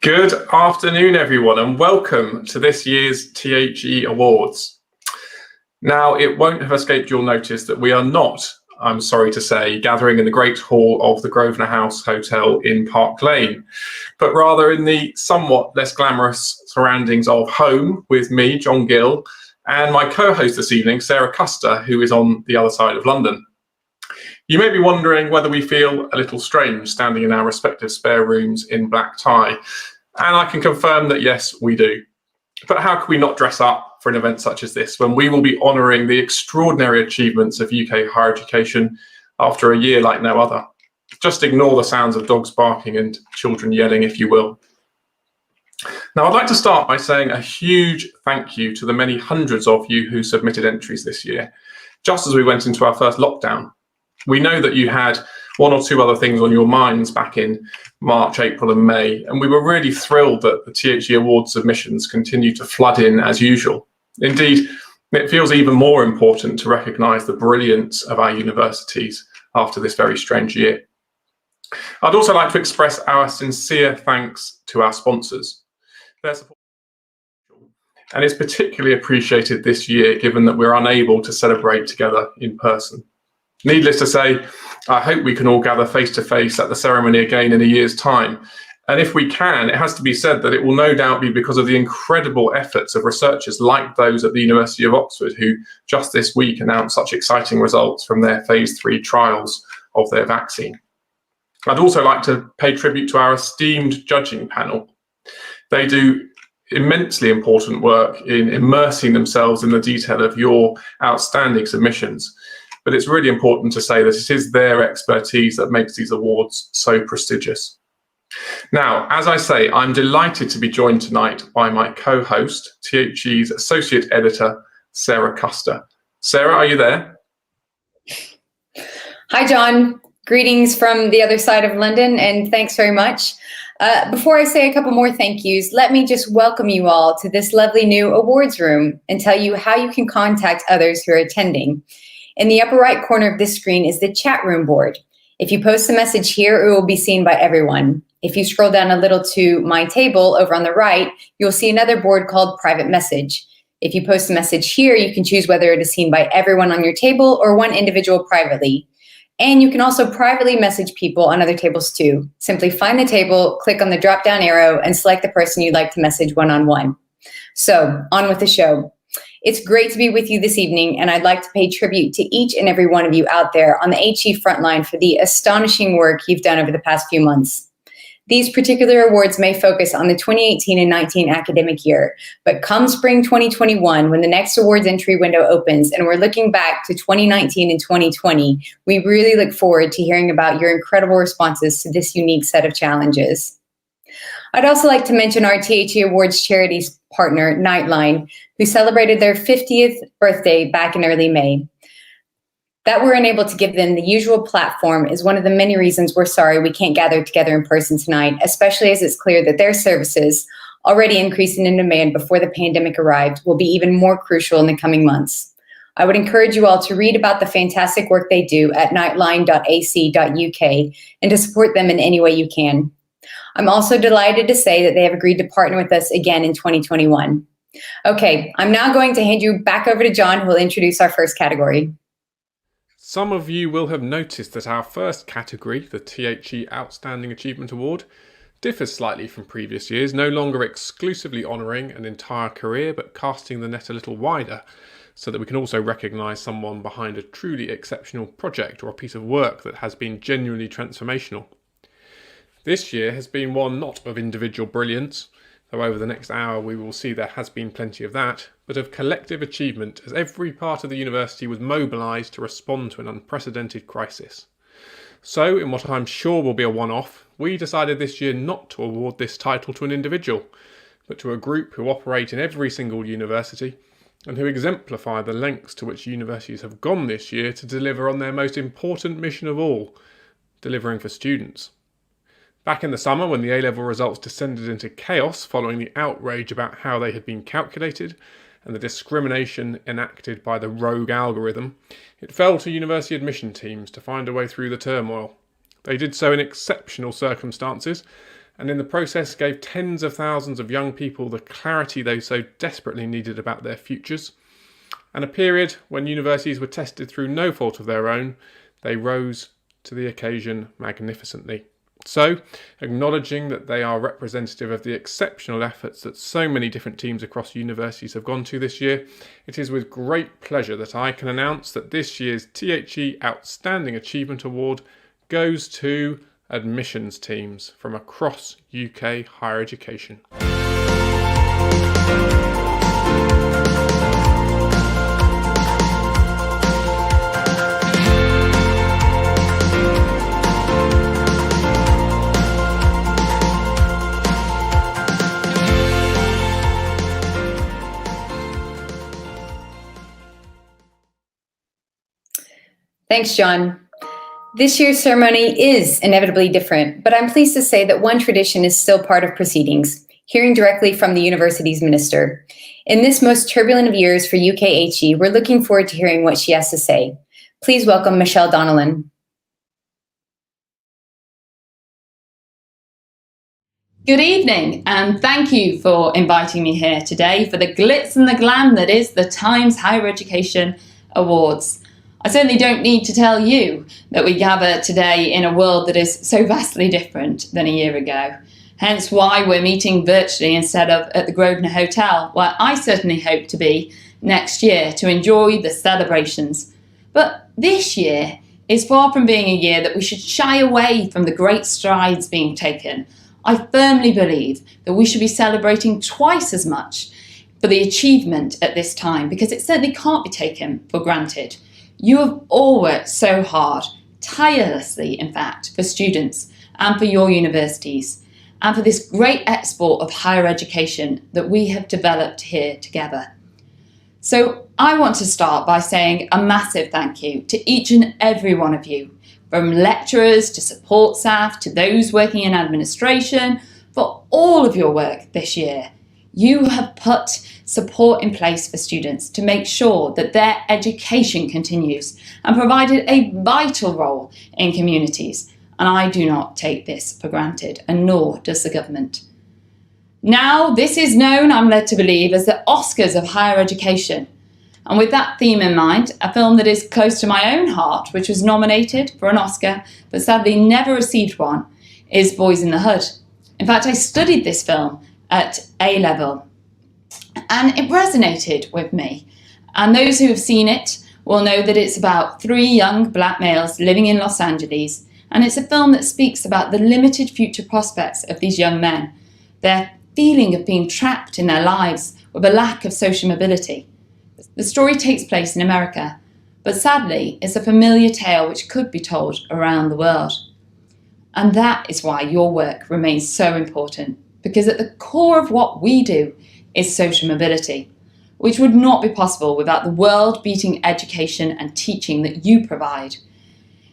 Good afternoon, everyone, and welcome to this year's THE Awards. Now, it won't have escaped your notice that we are not, I'm sorry to say, gathering in the great hall of the Grosvenor House Hotel in Park Lane, but rather in the somewhat less glamorous surroundings of home with me, John Gill, and my co-host this evening, Sarah Custer, who is on the other side of London. You may be wondering whether we feel a little strange standing in our respective spare rooms in black tie, and I can confirm that yes, we do. But how can we not dress up for an event such as this when we will be honouring the extraordinary achievements of UK higher education after a year like no other? Just ignore the sounds of dogs barking and children yelling, if you will. Now, I'd like to start by saying a huge thank you to the many hundreds of you who submitted entries this year, just as we went into our first lockdown. We know that you had one or two other things on your minds back in March, April and May, and we were really thrilled that the THE Award submissions continue to flood in as usual. Indeed, it feels even more important to recognise the brilliance of our universities after this very strange year. I'd also like to express our sincere thanks to our sponsors. Their support and it's particularly appreciated this year given that we're unable to celebrate together in person. Needless to say, I hope we can all gather face-to-face at the ceremony again in a year's time. And if we can, it has to be said that it will no doubt be because of the incredible efforts of researchers like those at the University of Oxford, who just this week announced such exciting results from their phase 3 trials of their vaccine. I'd also like to pay tribute to our esteemed judging panel. They do immensely important work in immersing themselves in the detail of your outstanding submissions. But it's really important to say that it is their expertise that makes these awards so prestigious. Now, as I say, I'm delighted to be joined tonight by my co-host, THE's Associate Editor, Sarah Custer. Sarah, are you there? Hi, John. Greetings from the other side of London, and thanks very much. Before I say a couple more thank yous, let me just welcome you all to this lovely new awards room and tell you how you can contact others who are attending. In the upper right corner of this screen is the chat room board. If you post a message here, it will be seen by everyone. If you scroll down a little to my table over on the right, you'll see another board called private message. If you post a message here, you can choose whether it is seen by everyone on your table or one individual privately. And you can also privately message people on other tables too. Simply find the table, click on the drop-down arrow, and select the person you'd like to message one-on-one. So, on with the show. It's great to be with you this evening, and I'd like to pay tribute to each and every one of you out there on the HE frontline for the astonishing work you've done over the past few months. These particular awards may focus on the 2018 and 19 academic year, but come spring 2021, when the next awards entry window opens and we're looking back to 2019 and 2020, we really look forward to hearing about your incredible responses to this unique set of challenges. I'd also like to mention our THE Awards charities partner, Nightline, who celebrated their 50th birthday back in early May. That we're unable to give them the usual platform is one of the many reasons we're sorry we can't gather together in person tonight, especially as it's clear that their services, already increasing in demand before the pandemic arrived, will be even more crucial in the coming months. I would encourage you all to read about the fantastic work they do at nightline.ac.uk and to support them in any way you can. I'm also delighted to say that they have agreed to partner with us again in 2021. Okay, I'm now going to hand you back over to John, who will introduce our first category. Some of you will have noticed that our first category, the THE Outstanding Achievement Award, differs slightly from previous years, no longer exclusively honouring an entire career, but casting the net a little wider, so that we can also recognise someone behind a truly exceptional project or a piece of work that has been genuinely transformational. This year has been one not of individual brilliance, though over the next hour we will see there has been plenty of that, but of collective achievement as every part of the university was mobilised to respond to an unprecedented crisis. So, in what I'm sure will be a one-off, we decided this year not to award this title to an individual, but to a group who operate in every single university and who exemplify the lengths to which universities have gone this year to deliver on their most important mission of all, delivering for students. Back in the summer, when the A-level results descended into chaos following the outrage about how they had been calculated and the discrimination enacted by the rogue algorithm, it fell to university admission teams to find a way through the turmoil. They did so in exceptional circumstances, and in the process gave tens of thousands of young people the clarity they so desperately needed about their futures. And a period when universities were tested through no fault of their own, they rose to the occasion magnificently. So, acknowledging that they are representative of the exceptional efforts that so many different teams across universities have gone to this year, it is with great pleasure that I can announce that this year's THE Outstanding Achievement Award goes to admissions teams from across UK higher education. Thanks, John. This year's ceremony is inevitably different, but I'm pleased to say that one tradition is still part of proceedings, hearing directly from the university's minister. In this most turbulent of years for UKHE, we're looking forward to hearing what she has to say. Please welcome Michelle Donnellan. Good evening, and thank you for inviting me here today for the glitz and the glam that is the Times Higher Education Awards. I certainly don't need to tell you that we gather today in a world that is so vastly different than a year ago. Hence why we're meeting virtually instead of at the Grosvenor Hotel, where I certainly hope to be next year to enjoy the celebrations. But this year is far from being a year that we should shy away from the great strides being taken. I firmly believe that we should be celebrating twice as much for the achievement at this time, because it certainly can't be taken for granted. You have all worked so hard, tirelessly in fact, for students and for your universities, and for this great export of higher education that we have developed here together. So I want to start by saying a massive thank you to each and every one of you, from lecturers to support staff to those working in administration, for all of your work this year. You have put support in place for students to make sure that their education continues and provided a vital role in communities. And I do not take this for granted, and nor does the government. Now, this is known, I'm led to believe, as the Oscars of higher education. And with that theme in mind, a film that is close to my own heart, which was nominated for an Oscar, but sadly never received one, is Boys in the Hood. In fact, I studied this film at A-level, and it resonated with me. And those who have seen it will know that it's about 3 young black males living in Los Angeles, and it's a film that speaks about the limited future prospects of these young men, their feeling of being trapped in their lives with a lack of social mobility. The story takes place in America, but sadly it's a familiar tale which could be told around the world. And that is why your work remains so important, because at the core of what we do is social mobility, which would not be possible without the world-beating education and teaching that you provide.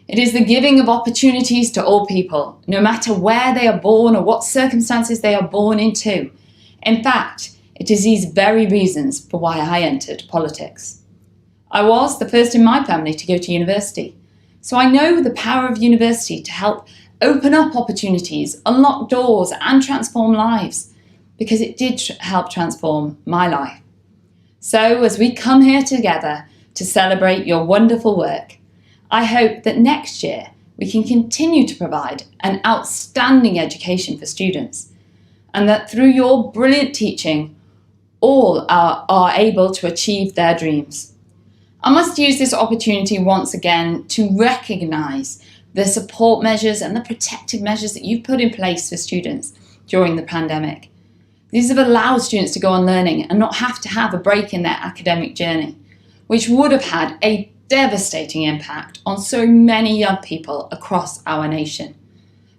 It is the giving of opportunities to all people, no matter where they are born or what circumstances they are born into. In fact, it is these very reasons for why I entered politics. I was the first in my family to go to university, so I know the power of university to help open up opportunities, unlock doors, and transform lives, because it did help transform my life. So as we come here together to celebrate your wonderful work, I hope that next year we can continue to provide an outstanding education for students, and that through your brilliant teaching, all are able to achieve their dreams. I must use this opportunity once again to recognise the support measures and the protective measures that you've put in place for students during the pandemic. These have allowed students to go on learning and not have to have a break in their academic journey, which would have had a devastating impact on so many young people across our nation.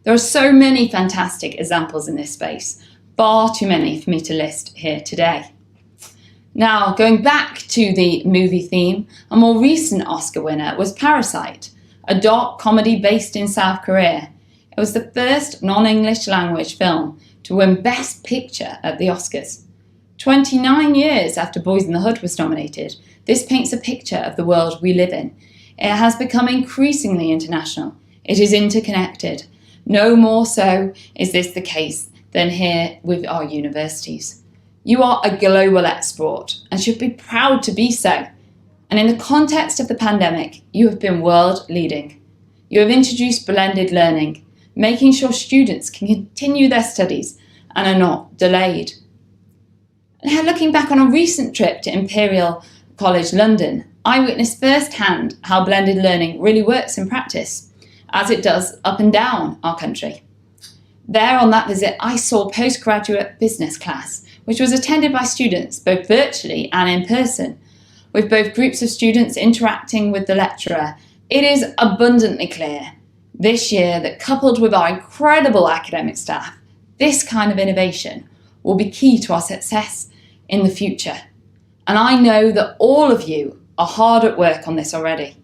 There are so many fantastic examples in this space, far too many for me to list here today. Now, going back to the movie theme, a more recent Oscar winner was Parasite, a dark comedy based in South Korea. It was the first non-English language film to win Best Picture at the Oscars. 29 years after Boys in the Hood was nominated, this paints a picture of the world we live in. It has become increasingly international. It is interconnected, No more so is this the case than here with our universities. You are a global export and should be proud to be so. And in the context of the pandemic, you have been world leading. You have introduced blended learning, making sure students can continue their studies and are not delayed. Now, looking back on a recent trip to Imperial College London, I witnessed firsthand how blended learning really works in practice, as it does up and down our country. There on that visit, I saw postgraduate business class, which was attended by students both virtually and in person, with both groups of students interacting with the lecturer. It is abundantly clear this year that, coupled with our incredible academic staff, this kind of innovation will be key to our success in the future. And I know that all of you are hard at work on this already.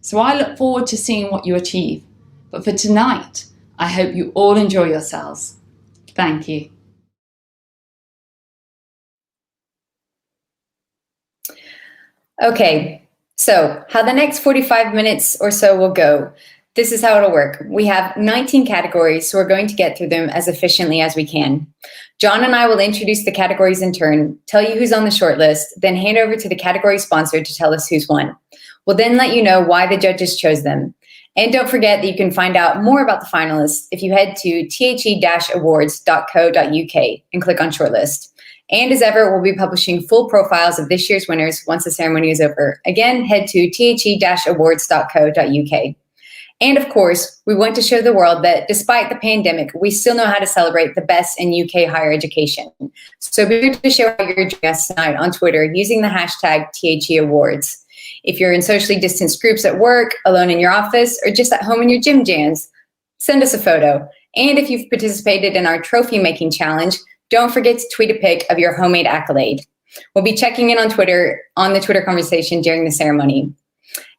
So I look forward to seeing what you achieve. But for tonight, I hope you all enjoy yourselves. Thank you. Okay, so how the next 45 minutes or so will go. This is how it'll work. We have 19 categories, so we're going to get through them as efficiently as we can. John and I will introduce the categories in turn, tell you who's on the short list, then hand over to the category sponsor to tell us who's won. We'll then let you know why the judges chose them. And don't forget that you can find out more about the finalists if you head to the-awards.co.uk and click on shortlist. And as ever, we'll be publishing full profiles of this year's winners once the ceremony is over. Again, head to the-awards.co.uk. And of course, we want to show the world that despite the pandemic, we still know how to celebrate the best in UK higher education. So be sure to share your joining us tonight on Twitter using the hashtag #THEAwards. If you're in socially distanced groups at work, alone in your office, or just at home in your gym jams, send us a photo. And if you've participated in our trophy making challenge, don't forget to tweet a pic of your homemade accolade. We'll be checking in on Twitter, on the Twitter conversation during the ceremony.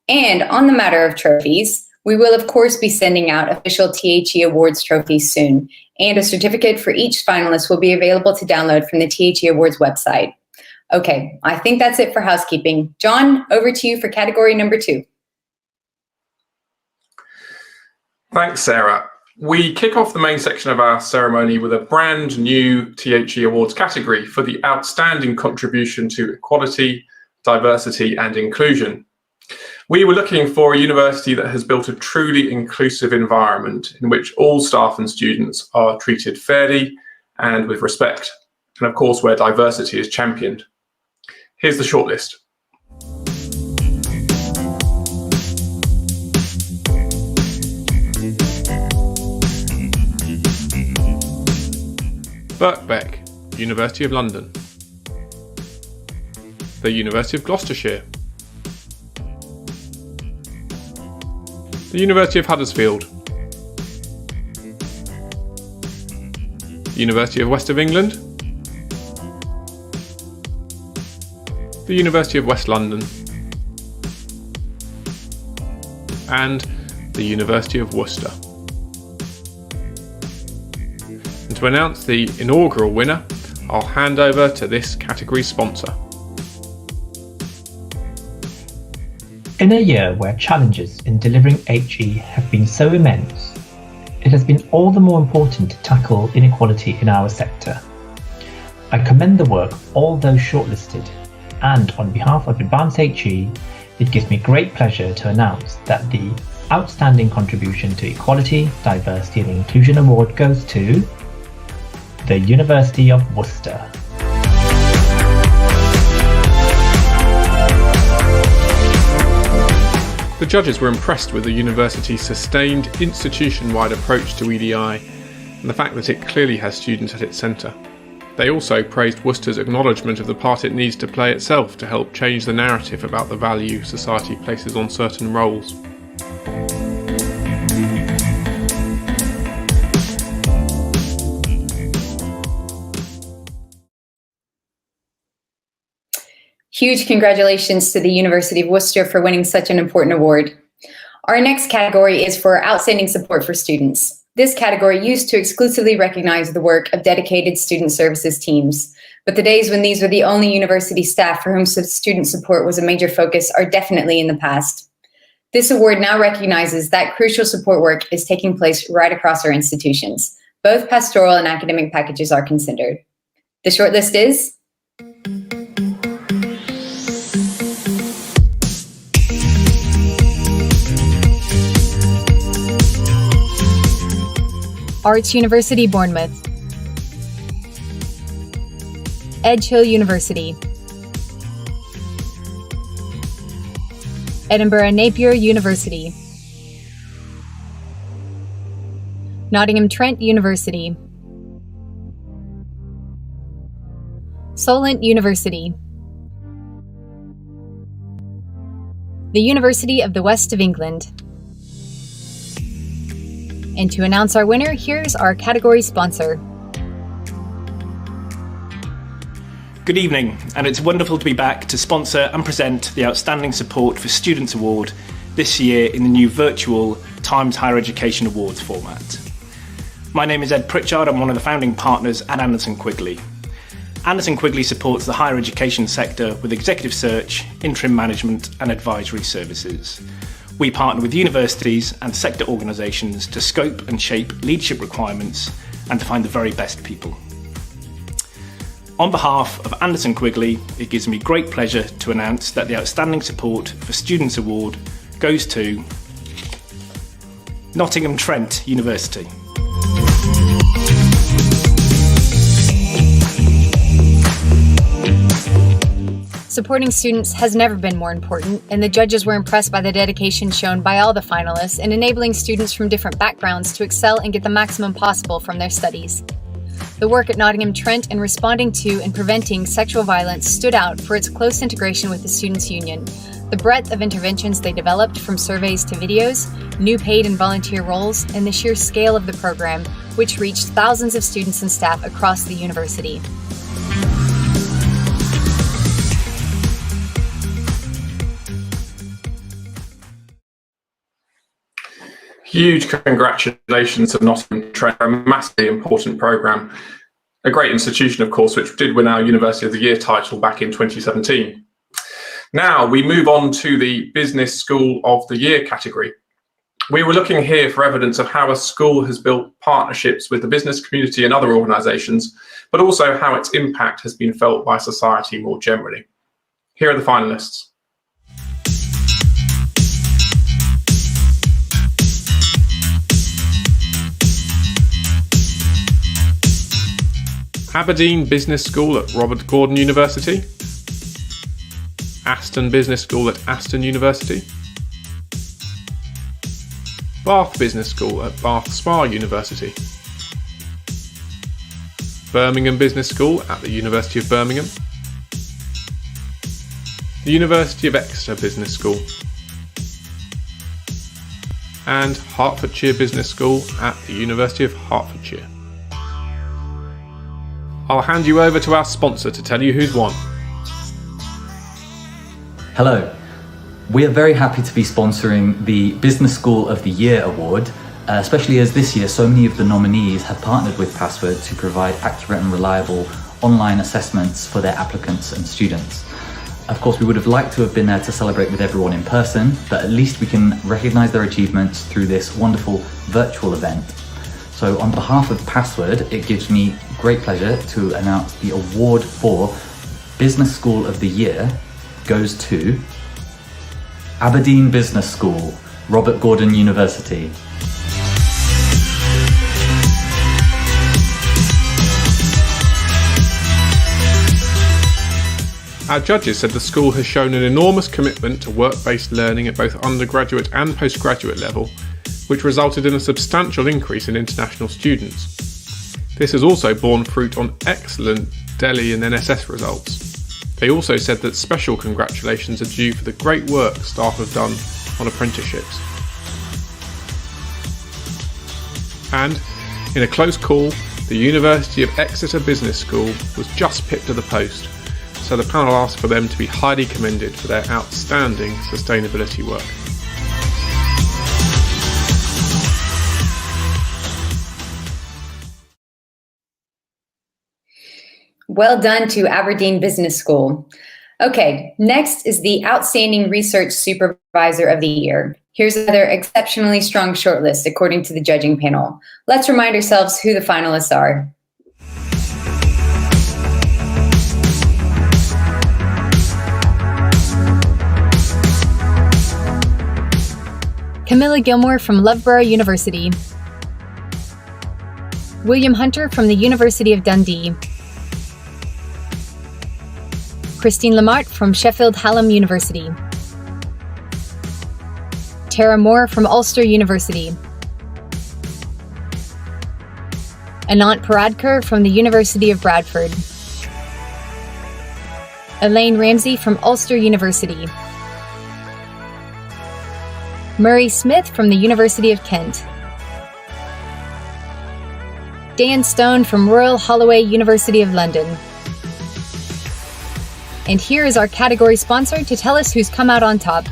And on the matter of trophies, we will of course be sending out official THE Awards trophies soon, and a certificate for each finalist will be available to download from the THE Awards website. Okay, I think that's it for housekeeping. John, over to you for category number 2. Thanks, Sarah. We kick off the main section of our ceremony with a brand new THE Awards category for the outstanding contribution to equality, diversity and inclusion. We were looking for a university that has built a truly inclusive environment in which all staff and students are treated fairly and with respect, and of course where diversity is championed. Here's the shortlist. Birkbeck, University of London. The University of Gloucestershire. The University of Huddersfield. The University of West of England. The University of West London. And the University of Worcester. And to announce the inaugural winner, I'll hand over to this category sponsor. In a year where challenges in delivering HE have been so immense, it has been all the more important to tackle inequality in our sector. I commend the work of all those shortlisted, and on behalf of Advanced HE, it gives me great pleasure to announce that the Outstanding Contribution to Equality, Diversity and Inclusion Award goes to the University of Worcester. The judges were impressed with the university's sustained institution-wide approach to EDI and the fact that it clearly has students at its centre. They also praised Worcester's acknowledgement of the part it needs to play itself to help change the narrative about the value society places on certain roles. Huge congratulations to the University of Worcester for winning such an important award. Our next category is for outstanding support for students. This category used to exclusively recognize the work of dedicated student services teams, but the days when these were the only university staff for whom student support was a major focus are definitely in the past. This award now recognizes that crucial support work is taking place right across our institutions. Both pastoral and academic packages are considered. The shortlist is Arts University Bournemouth, Edge Hill University, Edinburgh Napier University, Nottingham Trent University, Solent University, the University of the West of England. And to announce our winner, here's our category sponsor. Good evening, and it's wonderful to be back to sponsor and present the Outstanding Support for Students Award this year in the new virtual Times Higher Education Awards format. My name is Ed Pritchard. I'm one of the founding partners at Anderson Quigley. Anderson Quigley supports the higher education sector with executive search, interim management and advisory services. We partner with universities and sector organisations to scope and shape leadership requirements and to find the very best people. On behalf of Anderson Quigley, it gives me great pleasure to announce that the Outstanding Support for Students Award goes to Nottingham Trent University. Supporting students has never been more important, and the judges were impressed by the dedication shown by all the finalists in enabling students from different backgrounds to excel and get the maximum possible from their studies. The work at Nottingham Trent in responding to and preventing sexual violence stood out for its close integration with the Students' Union. The breadth of interventions they developed, from surveys to videos, new paid and volunteer roles, and the sheer scale of the program, which reached thousands of students and staff across the university. Huge congratulations to Nottingham Trent, a massively important programme. A great institution, of course, which did win our University of the Year title back in 2017. Now we move on to the Business School of the Year category. We were looking here for evidence of how a school has built partnerships with the business community and other organisations, but also how its impact has been felt by society more generally. Here are the finalists. Aberdeen Business School at Robert Gordon University, Aston Business School at Aston University, Bath Business School at Bath Spa University, Birmingham Business School at the University of Birmingham, the University of Exeter Business School, and Hertfordshire Business School at the University of Hertfordshire. I'll hand you over to our sponsor to tell you who's won. Hello. We are very happy to be sponsoring the Business School of the Year award, especially as this year so many of the nominees have partnered with Password to provide accurate and reliable online assessments for their applicants and students. Of course, we would have liked to have been there to celebrate with everyone in person, but at least we can recognise their achievements through this wonderful virtual event. So on behalf of Password, it gives me great pleasure to announce the award for Business School of the Year goes to Aberdeen Business School, Robert Gordon University. Our judges said the school has shown an enormous commitment to work-based learning at both undergraduate and postgraduate level, which resulted in a substantial increase in international students. This has also borne fruit on excellent DELI and NSS results. They also said that special congratulations are due for the great work staff have done on apprenticeships. And, in a close call, the University of Exeter Business School was just pipped to the post, so the panel asked for them to be highly commended for their outstanding sustainability work. Well done to Aberdeen Business School. Okay, next is the Outstanding Research Supervisor of the Year. Here's another exceptionally strong shortlist according to the judging panel. Let's remind ourselves who the finalists are. Camilla Gilmore from Loughborough University. William Hunter from the University of Dundee. Christine Lamart from Sheffield Hallam University. Tara Moore from Ulster University. Anant Paradkar from the University of Bradford. Elaine Ramsey from Ulster University. Murray Smith from the University of Kent. Dan Stone from Royal Holloway, University of London. And here is our category sponsor to tell us who's come out on top.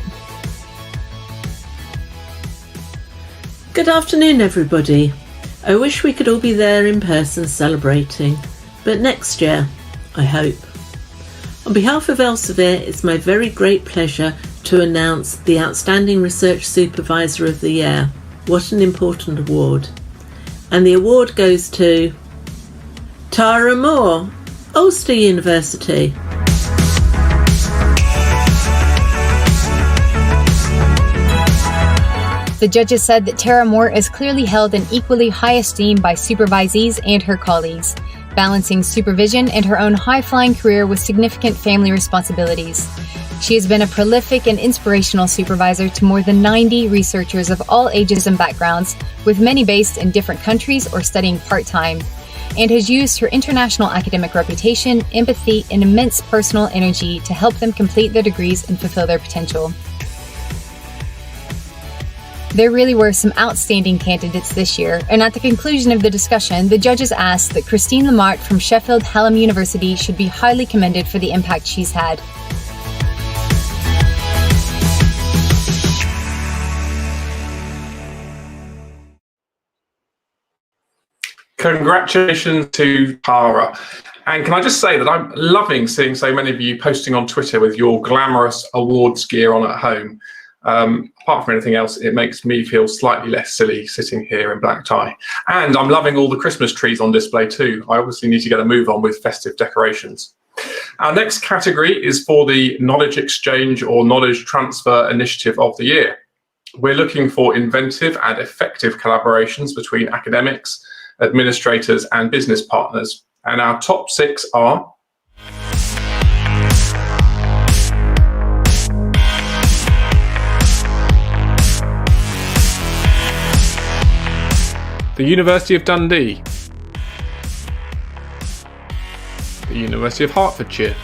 Good afternoon, everybody. I wish we could all be there in person celebrating, but next year, I hope. On behalf of Elsevier, it's my very great pleasure to announce the Outstanding Research Supervisor of the Year. What an important award. And the award goes to Tara Moore, Ulster University. The judges said that Tara Moore is clearly held in equally high esteem by supervisees and her colleagues, balancing supervision and her own high-flying career with significant family responsibilities. She has been a prolific and inspirational supervisor to more than 90 researchers of all ages and backgrounds, with many based in different countries or studying part-time, and has used her international academic reputation, empathy, and immense personal energy to help them complete their degrees and fulfill their potential. There really were some outstanding candidates this year, and at the conclusion of the discussion, the judges asked that Christine Lamart from Sheffield Hallam University should be highly commended for the impact she's had. Congratulations to Tara. And can I just say that I'm loving seeing so many of you posting on Twitter with your glamorous awards gear on at home. Apart from anything else, it makes me feel slightly less silly sitting here in black tie. And I'm loving all the Christmas trees on display too. I obviously need to get a move on with festive decorations. Our next category is for the Knowledge Exchange or Knowledge Transfer Initiative of the Year. We're looking for inventive and effective collaborations between academics, administrators and business partners. And our top 6 are the University of Dundee, the University of Hertfordshire,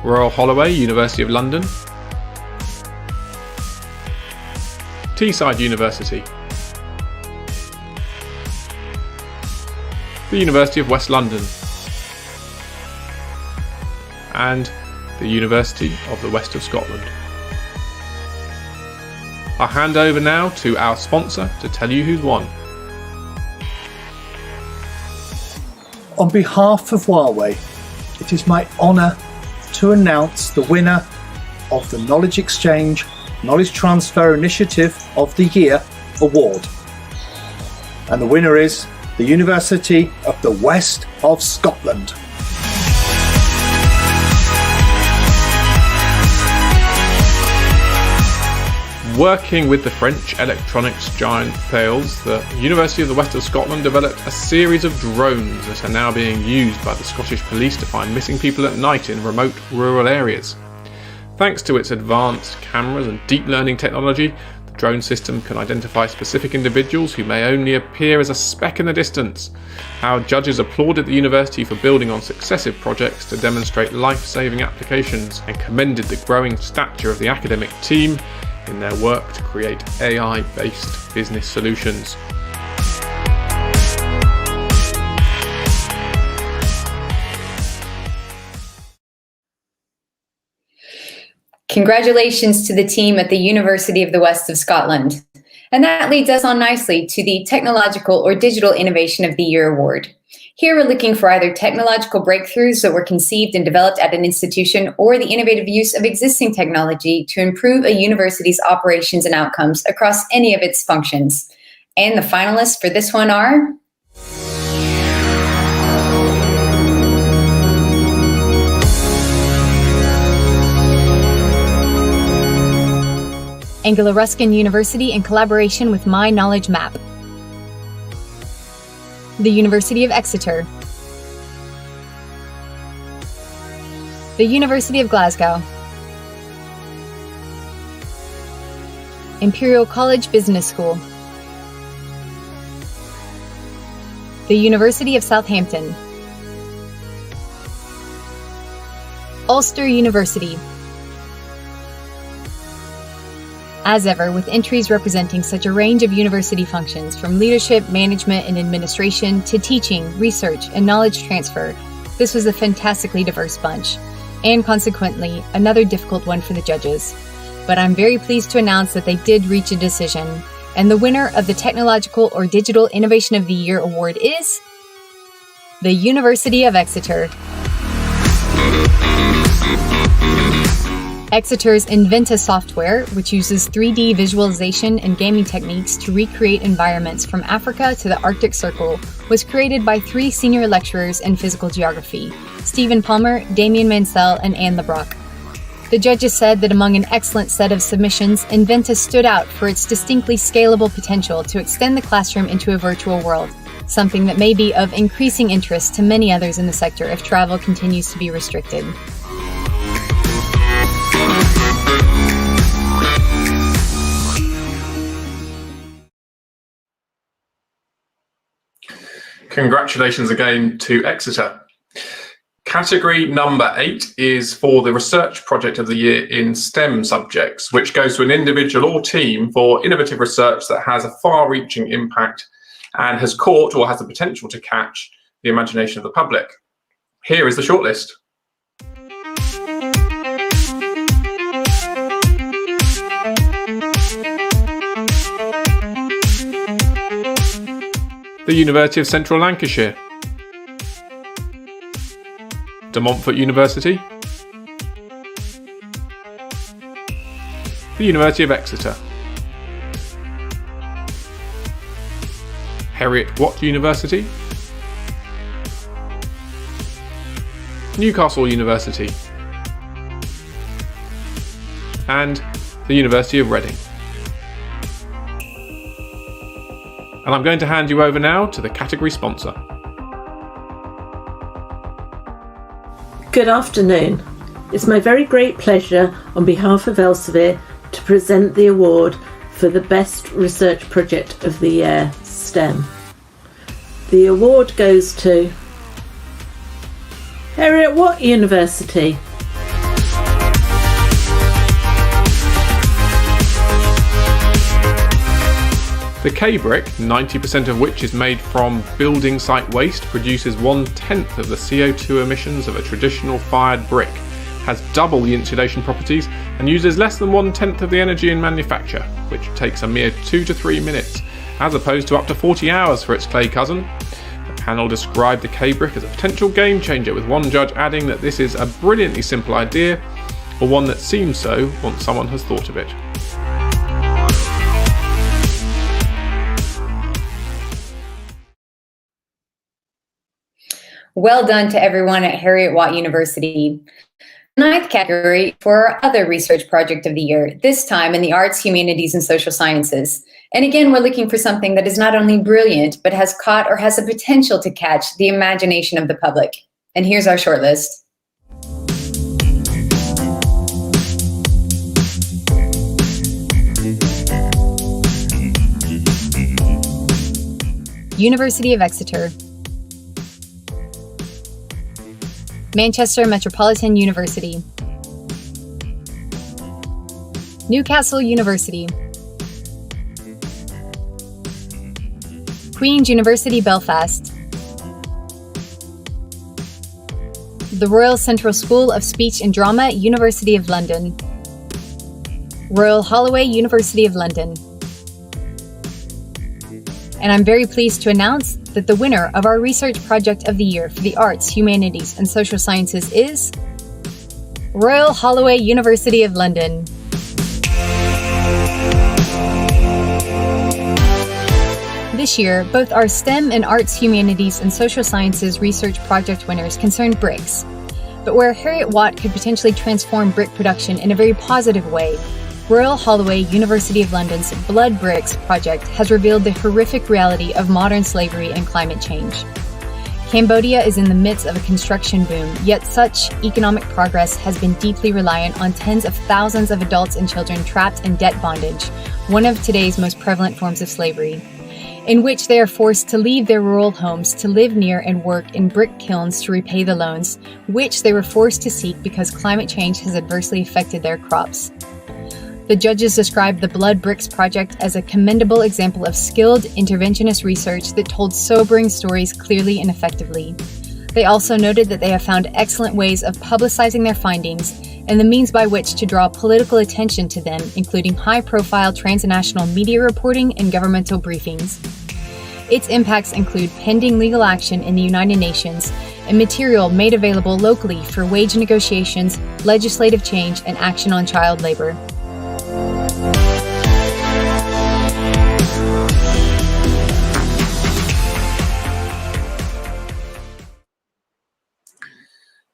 Royal Holloway, University of London, Teesside University, the University of West London, and the University of the West of Scotland. I'll hand over now to our sponsor to tell you who's won. On behalf of Huawei, it is my honour to announce the winner of the Knowledge Exchange, Knowledge Transfer Initiative of the Year award. And the winner is the University of the West of Scotland. Working with the French electronics giant Thales, the University of the West of Scotland developed a series of drones that are now being used by the Scottish Police to find missing people at night in remote rural areas. Thanks to its advanced cameras and deep learning technology, the drone system can identify specific individuals who may only appear as a speck in the distance. Our judges applauded the university for building on successive projects to demonstrate life-saving applications and commended the growing stature of the academic team in their work to create AI-based business solutions. Congratulations to the team at the University of the West of Scotland. And that leads us on nicely to the Technological or Digital Innovation of the Year award. Here we're looking for either technological breakthroughs that were conceived and developed at an institution or the innovative use of existing technology to improve a university's operations and outcomes across any of its functions. And the finalists for this one are... Angela Ruskin University in collaboration with My Knowledge Map. The University of Exeter. The University of Glasgow. Imperial College Business School. The University of Southampton. Ulster University. As ever, with entries representing such a range of university functions, from leadership, management, and administration to teaching, research, and knowledge transfer, this was a fantastically diverse bunch, and consequently, another difficult one for the judges. But I'm very pleased to announce that they did reach a decision, and the winner of the Technological or Digital Innovation of the Year award is the University of Exeter. Exeter's Inventa software, which uses 3D visualization and gaming techniques to recreate environments from Africa to the Arctic Circle, was created by 3 senior lecturers in physical geography, Stephen Palmer, Damien Mansell, and Anne LeBrock. The judges said that among an excellent set of submissions, Inventa stood out for its distinctly scalable potential to extend the classroom into a virtual world, something that may be of increasing interest to many others in the sector if travel continues to be restricted. Congratulations again to Exeter. Category number 8 is for the Research Project of the Year in STEM subjects, which goes to an individual or team for innovative research that has a far-reaching impact and has caught or has the potential to catch the imagination of the public. Here is the shortlist. The University of Central Lancashire, De Montfort University, the University of Exeter, Heriot-Watt University, Newcastle University, and the University of Reading. And I'm going to hand you over now to the category sponsor. Good afternoon. It's my very great pleasure on behalf of Elsevier to present the award for the Best Research Project of the Year, STEM. The award goes to Heriot-Watt University. The K-brick, 90% of which is made from building site waste, produces 1/10 of the CO2 emissions of a traditional fired brick, has double the insulation properties, and uses less than 1/10 of the energy in manufacture, which takes a mere 2 to 3 minutes, as opposed to up to 40 hours for its clay cousin. The panel described the K-brick as a potential game changer, with one judge adding that this is a brilliantly simple idea, or one that seems so once someone has thought of it. Well done to everyone at Heriot-Watt University. The 9th category for our other research project of the year, this time in the arts, humanities, and social sciences. And again, we're looking for something that is not only brilliant, but has caught or has the potential to catch the imagination of the public. And here's our shortlist. University of Exeter. Manchester Metropolitan University, Newcastle University, Queen's University Belfast, the Royal Central School of Speech and Drama, University of London, Royal Holloway, University of London, and I'm very pleased to announce that the winner of our Research Project of the Year for the Arts, Humanities and Social Sciences is Royal Holloway, University of London. This year, both our STEM and Arts, Humanities and Social Sciences Research Project winners concerned bricks. But where Harriet Watt could potentially transform brick production in a very positive way, Royal Holloway, University of London's Blood Bricks project has revealed the horrific reality of modern slavery and climate change. Cambodia is in the midst of a construction boom, yet such economic progress has been deeply reliant on tens of thousands of adults and children trapped in debt bondage, one of today's most prevalent forms of slavery, in which they are forced to leave their rural homes to live near and work in brick kilns to repay the loans, which they were forced to seek because climate change has adversely affected their crops. The judges described the Blood Bricks project as a commendable example of skilled interventionist research that told sobering stories clearly and effectively. They also noted that they have found excellent ways of publicizing their findings and the means by which to draw political attention to them, including high-profile transnational media reporting and governmental briefings. Its impacts include pending legal action in the United Nations and material made available locally for wage negotiations, legislative change, and action on child labor.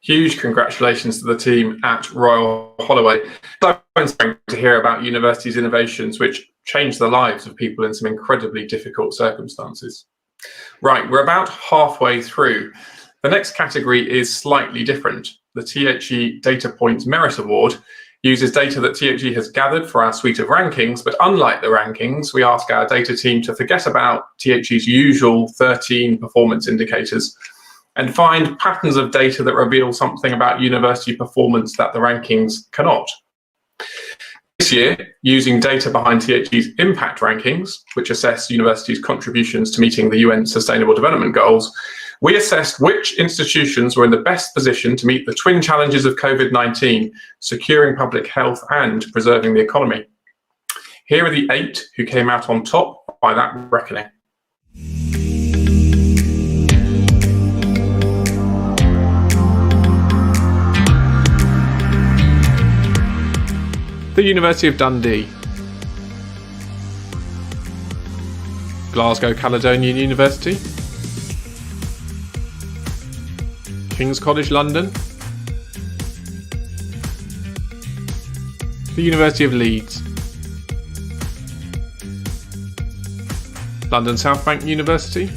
Huge congratulations to the team at Royal Holloway. So inspiring to hear about universities' innovations which change the lives of people in some incredibly difficult circumstances. Right, we're about halfway through. The next category is slightly different. The THE Data Points Merit Award uses data that THE has gathered for our suite of rankings, but unlike the rankings, we ask our data team to forget about THE's usual 13 performance indicators and find patterns of data that reveal something about university performance that the rankings cannot. This year, using data behind THE's impact rankings, which assess universities' contributions to meeting the UN Sustainable Development Goals, we assessed which institutions were in the best position to meet the twin challenges of COVID-19, securing public health and preserving the economy. Here are the 8 who came out on top by that reckoning. The University of Dundee, Glasgow Caledonian University, King's College London, the University of Leeds, London South Bank University,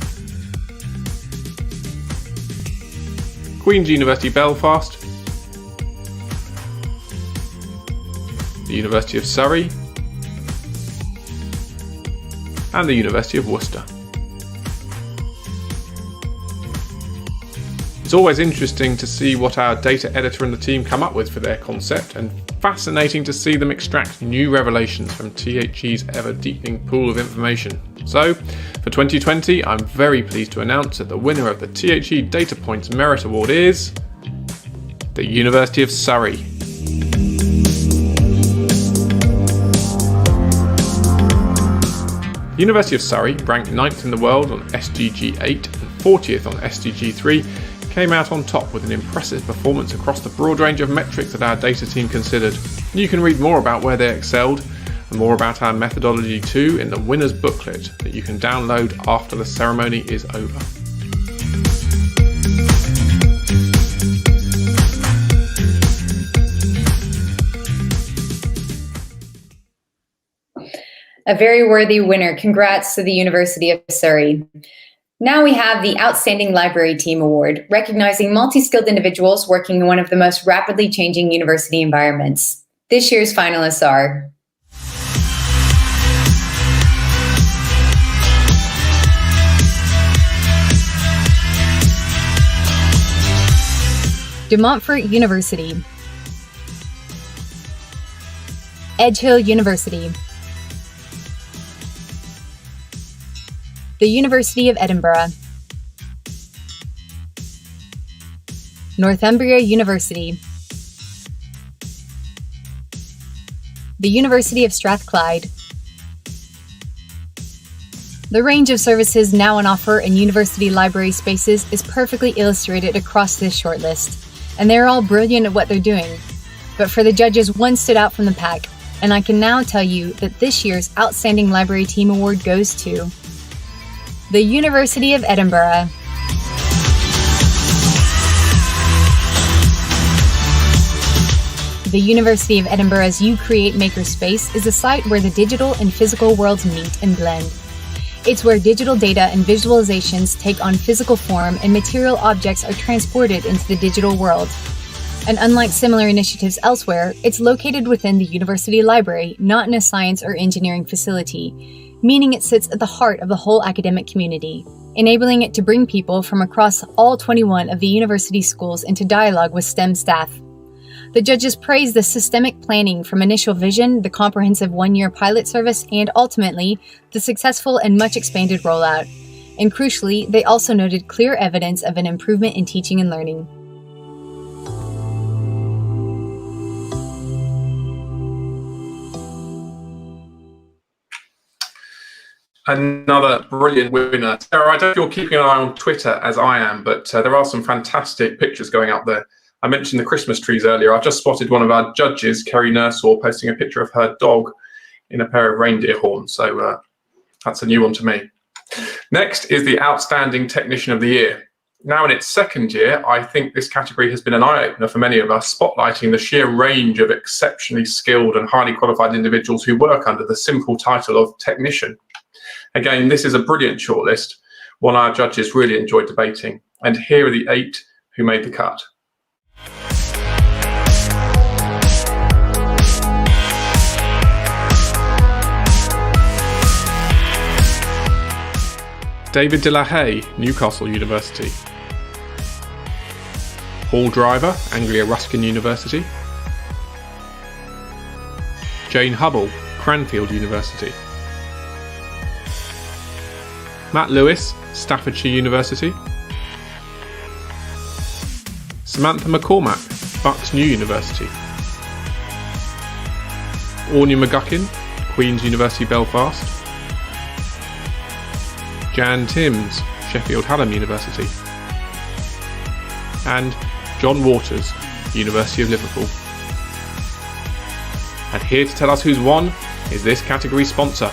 Queen's University Belfast, the University of Surrey, and the University of Worcester. It's always interesting to see what our data editor and the team come up with for their concept, and fascinating to see them extract new revelations from THE's ever-deepening pool of information. So, for 2020, I'm very pleased to announce that the winner of the THE Data Points Merit Award is the University of Surrey. The University of Surrey, ranked 9th in the world on SDG 8 and 40th on SDG 3, came out on top with an impressive performance across the broad range of metrics that our data team considered. You can read more about where they excelled and more about our methodology too in the winner's booklet that you can download after the ceremony is over. A very worthy winner. Congrats to the University of Surrey. Now we have the Outstanding Library Team Award, recognizing multi-skilled individuals working in one of the most rapidly changing university environments. This year's finalists are De Montfort University, Edgehill University, the University of Edinburgh, Northumbria University, the University of Strathclyde, The range of services now on offer in university library spaces is perfectly illustrated across this shortlist, and they're all brilliant at what they're doing. But for the judges, one stood out from the pack, and I can now tell you that this year's Outstanding Library Team Award goes to the University of Edinburgh. The University of Edinburgh's You Create Makerspace is a site where the digital and physical worlds meet and blend. It's where digital data and visualizations take on physical form and material objects are transported into the digital world. And unlike similar initiatives elsewhere, it's located within the university library, not in a science or engineering facility, meaning it sits at the heart of the whole academic community, enabling it to bring people from across all 21 of the university schools into dialogue with STEM staff. The judges praised the systemic planning from initial vision, the comprehensive one-year pilot service, and ultimately, the successful and much expanded rollout. And crucially, they also noted clear evidence of an improvement in teaching and learning. Another brilliant winner. Sarah, I don't know if you're keeping an eye on Twitter as I am, but there are some fantastic pictures going up there. I mentioned the Christmas trees earlier. I've just spotted one of our judges, Kerry Nursall, posting a picture of her dog in a pair of reindeer horns. So that's a new one to me. Next is the Outstanding Technician of the Year. Now in its second year, I think this category has been an eye-opener for many of us, spotlighting the sheer range of exceptionally skilled and highly qualified individuals who work under the simple title of technician. Again, this is a brilliant shortlist, one our judges really enjoyed debating. And here are the 8 who made the cut. David de la Haye, Newcastle University. Paul Driver, Anglia Ruskin University. Jane Hubble, Cranfield University. Matt Lewis, Staffordshire University. Samantha McCormack, Bucks New University. Anya McGuckin, Queen's University Belfast. Jan Timms, Sheffield Hallam University. And John Waters, University of Liverpool. And here to tell us who's won is this category sponsor.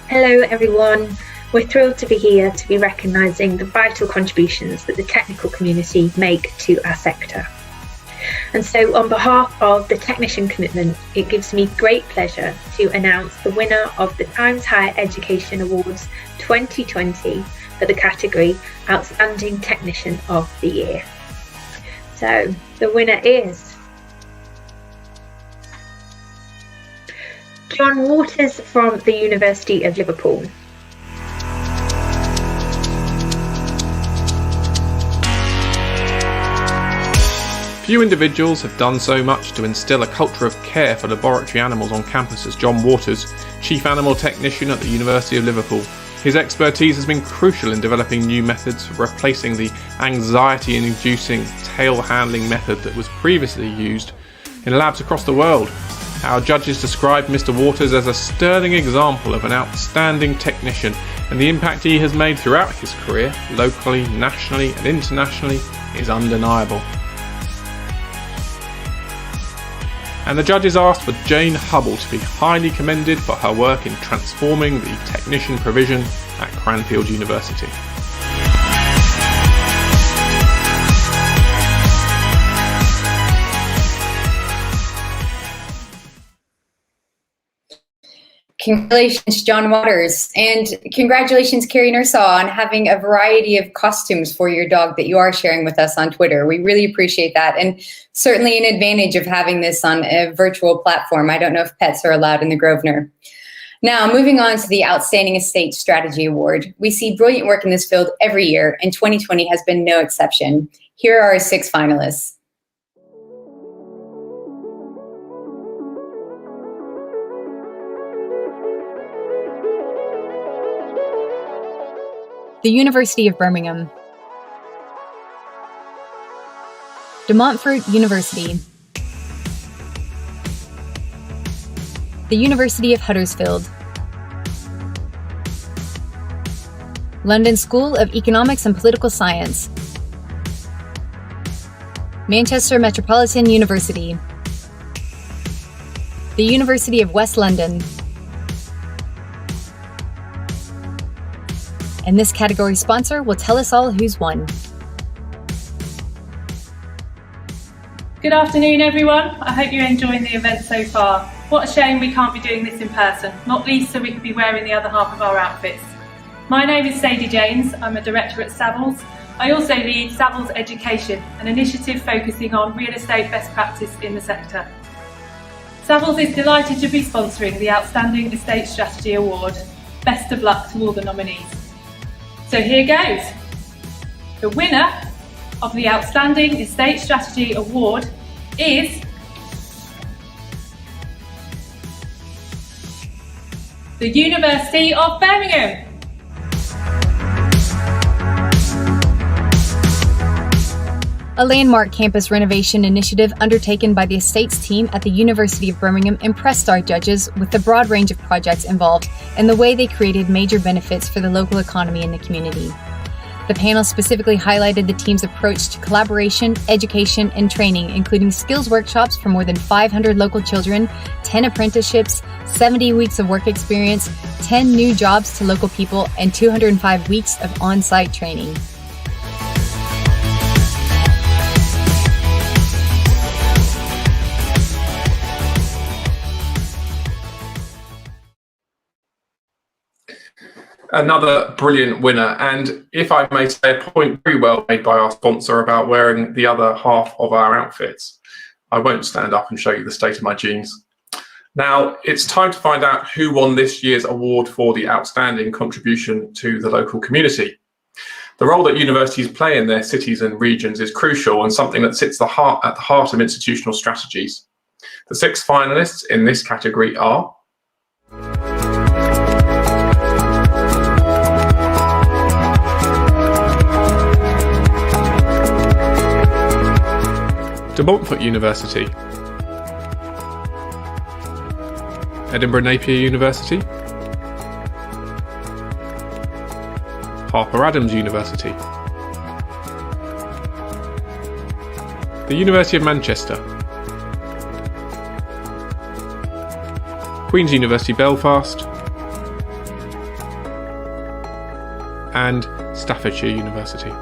Hello everyone, we're thrilled to be here to be recognising the vital contributions that the technical community make to our sector. And so on behalf of the Technician Commitment, it gives me great pleasure to announce the winner of the Times Higher Education Awards 2020 for the category Outstanding Technician of the Year. So the winner is John Waters from the University of Liverpool. Few individuals have done so much to instill a culture of care for laboratory animals on campus as John Waters, Chief Animal Technician at the University of Liverpool. His expertise has been crucial in developing new methods for replacing the anxiety-inducing tail handling method that was previously used in labs across the world. Our judges described Mr. Waters as a sterling example of an outstanding technician, and the impact he has made throughout his career, locally, nationally and internationally, is undeniable. And the judges asked for Jane Hubble to be highly commended for her work in transforming the technician provision at Cranfield University. Congratulations, John Waters, and congratulations, Kerry Nursall, on having a variety of costumes for your dog that you are sharing with us on Twitter. We really appreciate that, and certainly an advantage of having this on a virtual platform. I don't know if pets are allowed in the Grosvenor. Now, moving on to the Outstanding Estate Strategy Award. We see brilliant work in this field every year, and 2020 has been no exception. Here are our 6 finalists. The University of Birmingham. De Montfort University. the University of Huddersfield, London School of Economics and Political Science, Manchester Metropolitan University, the University of West London. And this category sponsor will tell us all who's won. Good afternoon, everyone. I hope you're enjoying the event so far. What a shame we can't be doing this in person, not least so we could be wearing the other half of our outfits. My name is Sadie James. I'm a director at Savills. I also lead Savills Education, an initiative focusing on real estate best practice in the sector. Savills is delighted to be sponsoring the Outstanding Estate Strategy Award. Best of luck to all the nominees. So here goes. The winner of the Outstanding Estate Strategy Award is the University of Birmingham. A landmark campus renovation initiative undertaken by the estates team at the University of Birmingham impressed our judges with the broad range of projects involved and the way they created major benefits for the local economy and the community. The panel specifically highlighted the team's approach to collaboration, education, and training, including skills workshops for more than 500 local children, 10 apprenticeships, 70 weeks of work experience, 10 new jobs to local people, and 205 weeks of on-site training. Another brilliant winner, and if I may say, a point very well made by our sponsor about wearing the other half of our outfits. I won't stand up and show you the state of my jeans. Now, it's time to find out who won this year's award for the outstanding contribution to the local community. The role that universities play in their cities and regions is crucial and something that sits at the heart of institutional strategies. The 6 finalists in this category are De Montfort University, Edinburgh Napier University, Harper Adams University, the University of Manchester, Queen's University Belfast, and Staffordshire University.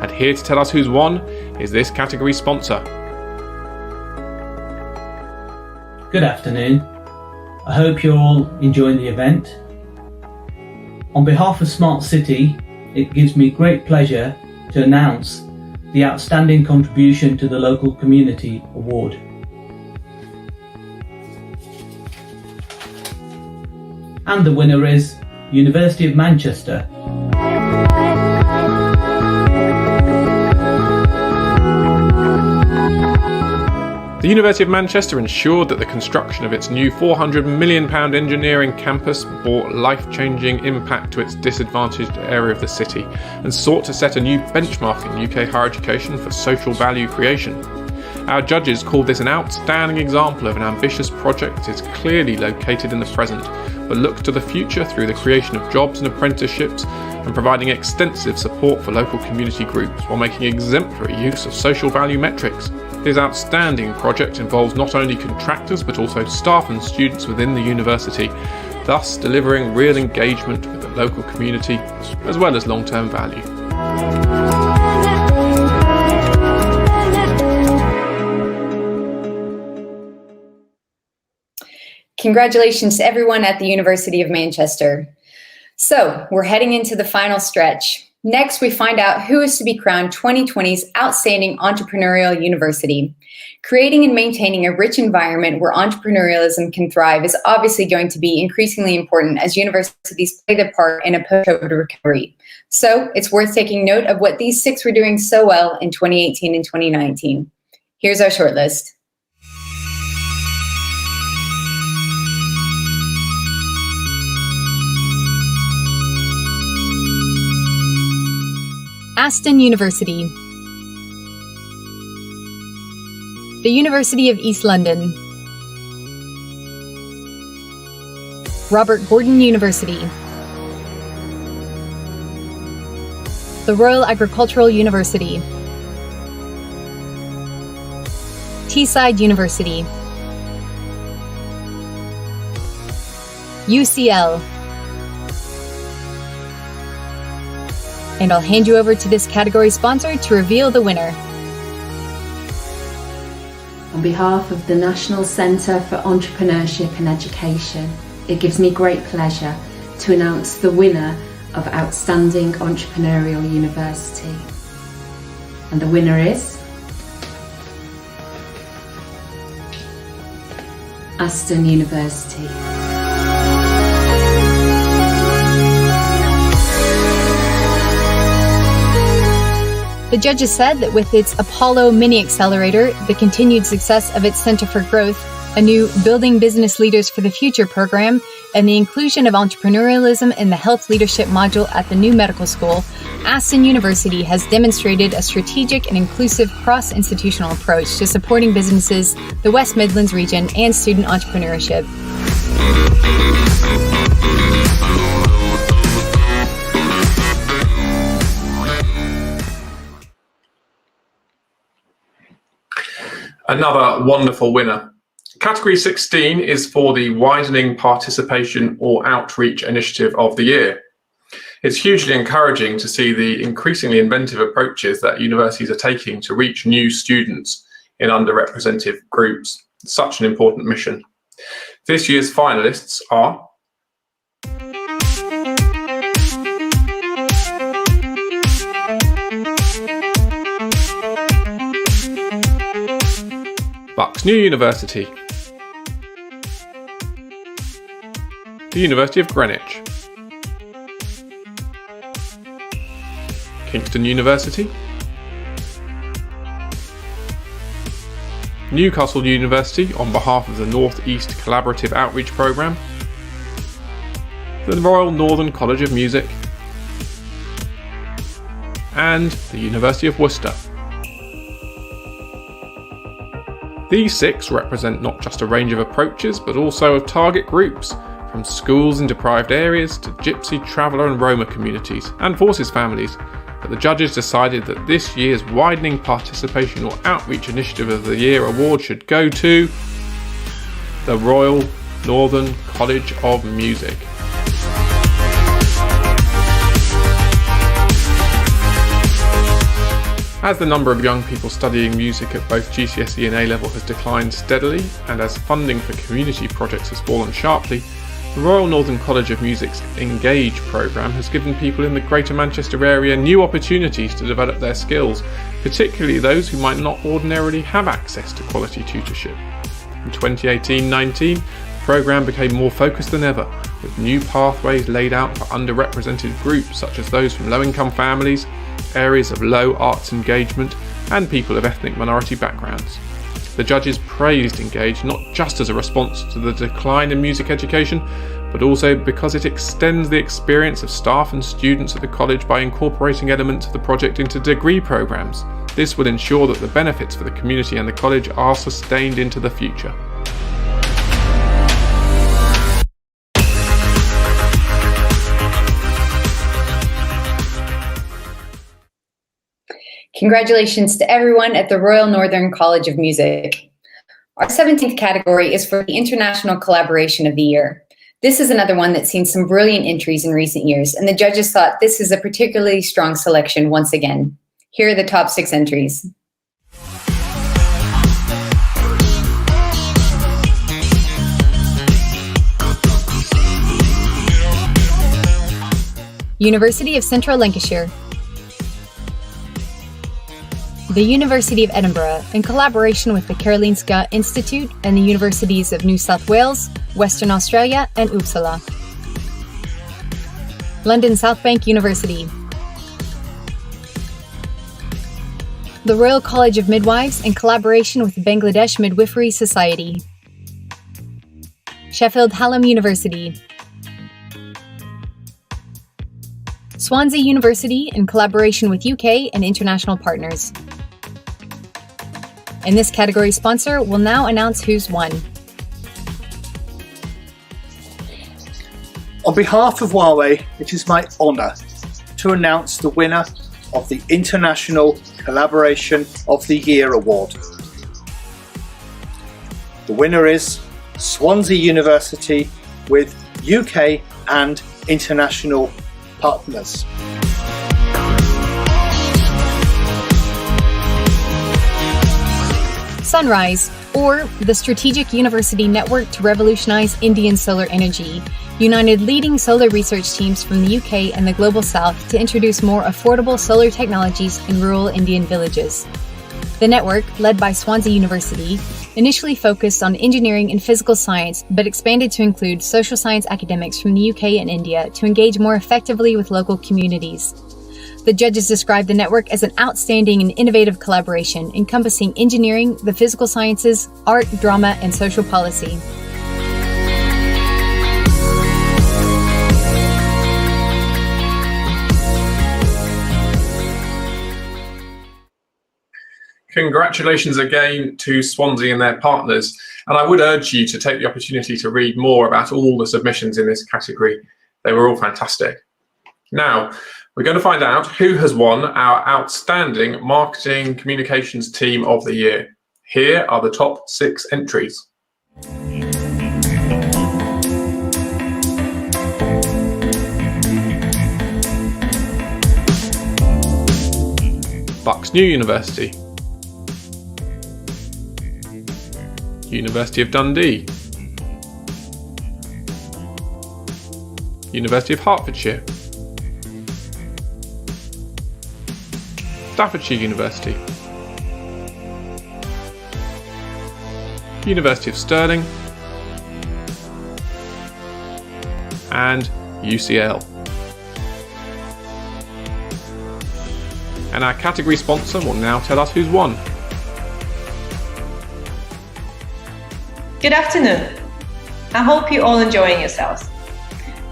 And here to tell us who's won is this category sponsor. Good afternoon. I hope you're all enjoying the event. On behalf of Smart City, it gives me great pleasure to announce the Outstanding Contribution to the Local Community Award. And the winner is University of Manchester. The University of Manchester ensured that the construction of its new £400 million engineering campus brought life-changing impact to its disadvantaged area of the city and sought to set a new benchmark in UK higher education for social value creation. Our judges called this an outstanding example of an ambitious project that is clearly located in the present, but looks to the future through the creation of jobs and apprenticeships and providing extensive support for local community groups while making exemplary use of social value metrics. This outstanding project involves not only contractors but also staff and students within the university, thus delivering real engagement with the local community as well as long-term value. Congratulations to everyone at the University of Manchester. So we're heading into the final stretch. Next, we find out who is to be crowned 2020's Outstanding Entrepreneurial University. Creating and maintaining a rich environment where entrepreneurialism can thrive is obviously going to be increasingly important as universities play their part in a post-COVID recovery. So it's worth taking note of what these 6 were doing so well in 2018 and 2019. Here's our shortlist. Aston University, the University of East London, Robert Gordon University, the Royal Agricultural University, Teesside University, UCL, and I'll hand you over to this category sponsor to reveal the winner. On behalf of the National Centre for Entrepreneurship and Education, it gives me great pleasure to announce the winner of Outstanding Entrepreneurial University. And the winner is Aston University. The judges said that with its Apollo Mini Accelerator, the continued success of its Center for Growth, a new Building Business Leaders for the Future program, and the inclusion of entrepreneurialism in the health leadership module at the new medical school, Aston University has demonstrated a strategic and inclusive cross-institutional approach to supporting businesses, the West Midlands region, and student entrepreneurship. Another wonderful winner. Category 16 is for the Widening Participation or Outreach Initiative of the Year. It's hugely encouraging to see the increasingly inventive approaches that universities are taking to reach new students in underrepresented groups. Such an important mission. This year's finalists are Bucks New University, the University of Greenwich, Kingston University, Newcastle University on behalf of the North East Collaborative Outreach Programme, the Royal Northern College of Music, and the University of Worcester. These 6 represent not just a range of approaches, but also of target groups, from schools in deprived areas to Gypsy, Traveller and Roma communities, and Forces families. But the judges decided that this year's Widening Participation or Outreach Initiative of the Year award should go to the Royal Northern College of Music. As the number of young people studying music at both GCSE and A-level has declined steadily, and as funding for community projects has fallen sharply, the Royal Northern College of Music's Engage programme has given people in the Greater Manchester area new opportunities to develop their skills, particularly those who might not ordinarily have access to quality tutorship. In 2018-19, the programme became more focused than ever, with new pathways laid out for underrepresented groups such as those from low-income families, areas of low arts engagement, and people of ethnic minority backgrounds. The judges praised Engage not just as a response to the decline in music education, but also because it extends the experience of staff and students at the college by incorporating elements of the project into degree programmes. This will ensure that the benefits for the community and the college are sustained into the future. Congratulations to everyone at the Royal Northern College of Music. Our 17th category is for the International Collaboration of the Year. This is another one that's seen some brilliant entries in recent years, and the judges thought this is a particularly strong selection once again. Here are the top 6 entries. University of Central Lancashire, the University of Edinburgh, in collaboration with the Karolinska Institute and the Universities of New South Wales, Western Australia and Uppsala. London South Bank University, the Royal College of Midwives in collaboration with the Bangladesh Midwifery Society. Sheffield Hallam University, Swansea University in collaboration with UK and international partners. And this category sponsor will now announce who's won. On behalf of Huawei, it is my honour to announce the winner of the International Collaboration of the Year Award. The winner is Swansea University with UK and international partners. Sunrise, or the Strategic University Network to Revolutionize Indian Solar Energy, united leading solar research teams from the UK and the Global South to introduce more affordable solar technologies in rural Indian villages. The network, led by Swansea University, initially focused on engineering and physical science, but expanded to include social science academics from the UK and India to engage more effectively with local communities. The judges described the network as an outstanding and innovative collaboration encompassing engineering, the physical sciences, art, drama, and social policy. Congratulations again to Swansea and their partners. And I would urge you to take the opportunity to read more about all the submissions in this category. They were all fantastic. Now, we're going to find out who has won our Outstanding Marketing Communications Team of the Year. Here are the top 6 entries. Bucks New University, University of Dundee, University of Hertfordshire, Staffordshire University, University of Stirling, and UCL. And our category sponsor will now tell us who's won. Good afternoon. I hope you're all enjoying yourselves.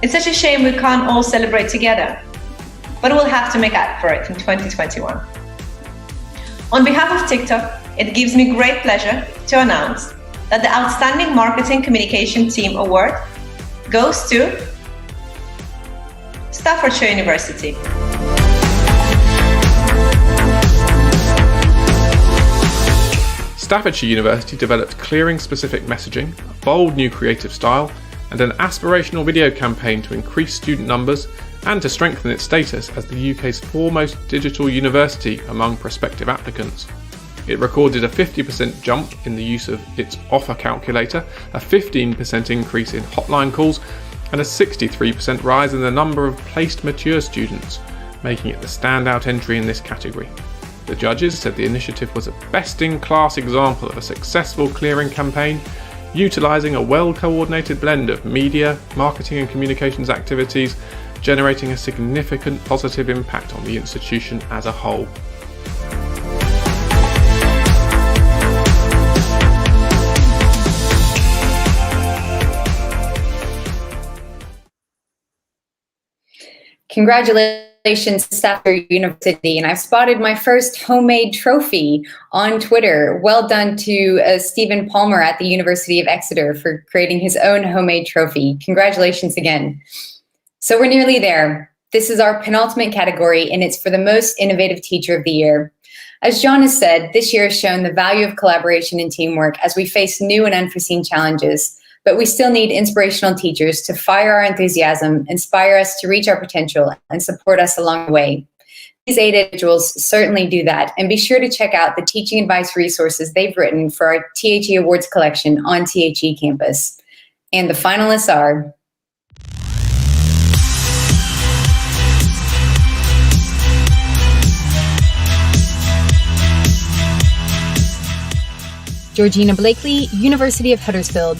It's such a shame we can't all celebrate together, but we'll have to make up for it in 2021. On behalf of TikTok, it gives me great pleasure to announce that the Outstanding Marketing Communication Team Award goes to Staffordshire University. Staffordshire University developed clearing-specific messaging, a bold new creative style, and an aspirational video campaign to increase student numbers and to strengthen its status as the UK's foremost digital university among prospective applicants. It recorded a 50% jump in the use of its offer calculator, a 15% increase in hotline calls, and a 63% rise in the number of placed mature students, making it the standout entry in this category. The judges said the initiative was a best-in-class example of a successful clearing campaign, utilising a well-coordinated blend of media, marketing and communications activities, generating a significant positive impact on the institution as a whole. Congratulations, Staffordshire University, and I've spotted my first homemade trophy on Twitter. Well done to Stephen Palmer at the University of Exeter for creating his own homemade trophy. Congratulations again. So we're nearly there. This is our penultimate category, and it's for the most innovative teacher of the year. As John has said, this year has shown the value of collaboration and teamwork as we face new and unforeseen challenges, but we still need inspirational teachers to fire our enthusiasm, inspire us to reach our potential, and support us along the way. These 8 individuals certainly do that, and be sure to check out the teaching advice resources they've written for our THE Awards collection on THE campus. And the finalists are Georgina Blakely, University of Huddersfield.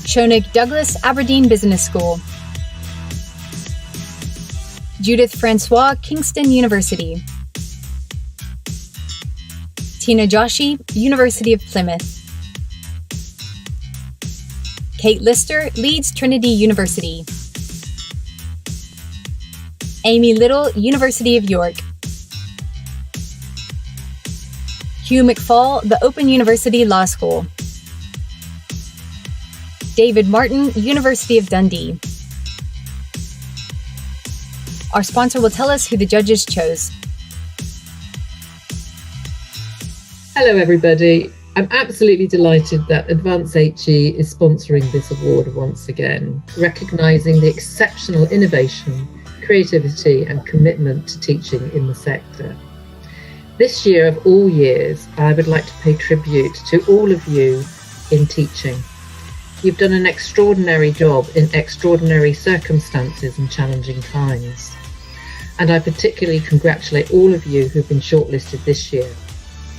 Shonig Douglas, Aberdeen Business School. Judith Francois, Kingston University. Tina Joshi, University of Plymouth. Kate Lister, Leeds Trinity University. Amy Little, University of York. Hugh McFall, the Open University Law School. David Martin, University of Dundee. Our sponsor will tell us who the judges chose. Hello everybody. I'm absolutely delighted that Advance HE is sponsoring this award once again, recognising the exceptional innovation, creativity and commitment to teaching in the sector. This year of all years, I would like to pay tribute to all of you in teaching. You've done an extraordinary job in extraordinary circumstances and challenging times. And I particularly congratulate all of you who've been shortlisted this year.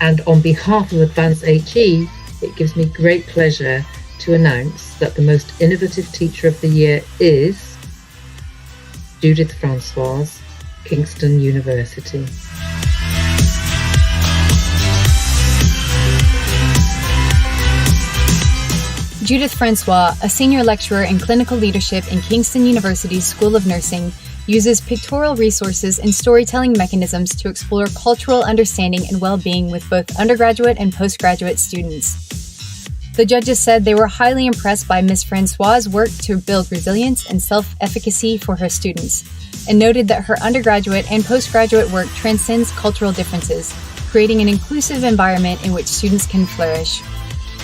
And on behalf of Advance HE, it gives me great pleasure to announce that the most innovative teacher of the year is Judith Francoise, Kingston University. Judith Francois, a senior lecturer in clinical leadership in Kingston University's School of Nursing, uses pictorial resources and storytelling mechanisms to explore cultural understanding and well-being with both undergraduate and postgraduate students. The judges said they were highly impressed by Ms. Francois' work to build resilience and self-efficacy for her students, and noted that her undergraduate and postgraduate work transcends cultural differences, creating an inclusive environment in which students can flourish.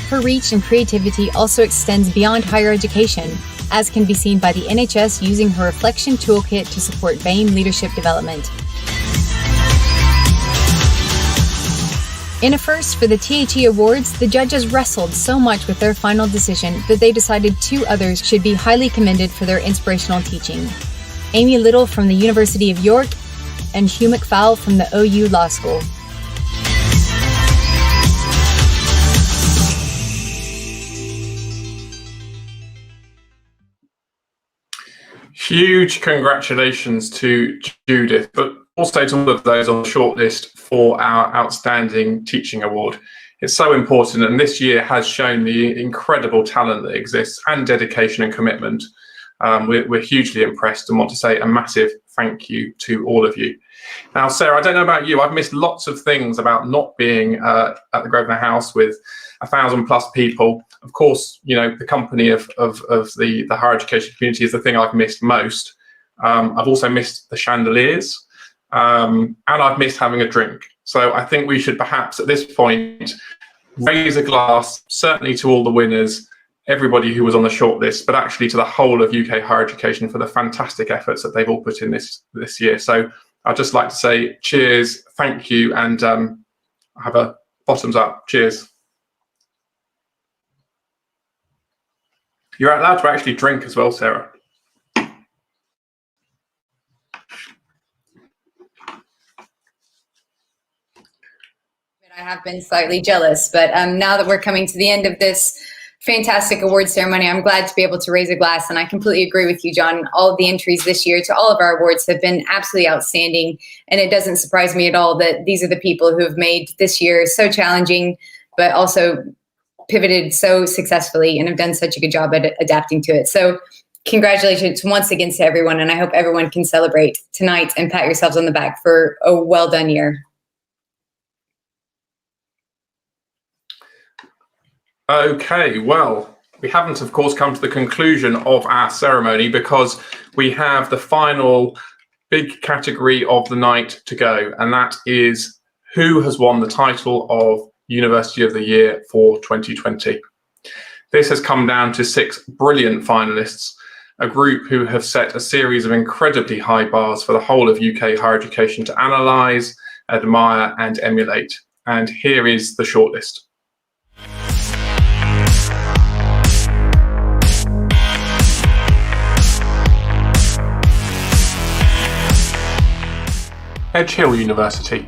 Her reach and creativity also extends beyond higher education, as can be seen by the NHS using her Reflection Toolkit to support BAME leadership development. In a first for the THE Awards, the judges wrestled so much with their final decision that they decided 2 others should be highly commended for their inspirational teaching. Amy Little from the University of York and Hugh McFowle from the OU Law School. Huge congratulations to Judith, but also to all of those on the shortlist for our Outstanding Teaching Award. It's so important, and this year has shown the incredible talent that exists and dedication and commitment. We're hugely impressed and want to say a massive thank you to all of you. Now, Sarah, I don't know about you, I've missed lots of things about not being at the Grosvenor House with 1,000+ people. Of course, you know, the company of the higher education community is the thing I've missed most. I've also missed the chandeliers, and I've missed having a drink. So I think we should perhaps at this point raise a glass, certainly to all the winners, everybody who was on the shortlist, but actually to the whole of UK higher education for the fantastic efforts that they've all put in this year. So I'd just like to say cheers, thank you, and have a bottoms up. Cheers. You're allowed to actually drink as well, Sarah. I have been slightly jealous, but now that we're coming to the end of this fantastic award ceremony, I'm glad to be able to raise a glass. And I completely agree with you, John. All of the entries this year to all of our awards have been absolutely outstanding. And it doesn't surprise me at all that these are the people who have made this year so challenging, but also pivoted so successfully and have done such a good job at adapting to it. So congratulations once again to everyone. And I hope everyone can celebrate tonight and pat yourselves on the back for a well done year. Okay, well, we haven't, of course, come to the conclusion of our ceremony because we have the final big category of the night to go, and that is who has won the title of University of the Year for 2020. This has come down to 6 brilliant finalists, a group who have set a series of incredibly high bars for the whole of UK higher education to analyse, admire and emulate. And here is the shortlist. Edge Hill University.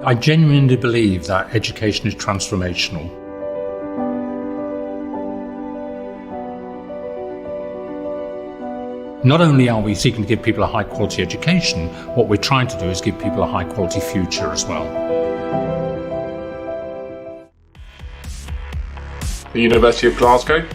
I genuinely believe that education is transformational. Not only are we seeking to give people a high quality education, what we're trying to do is give people a high quality future as well. The University of Glasgow.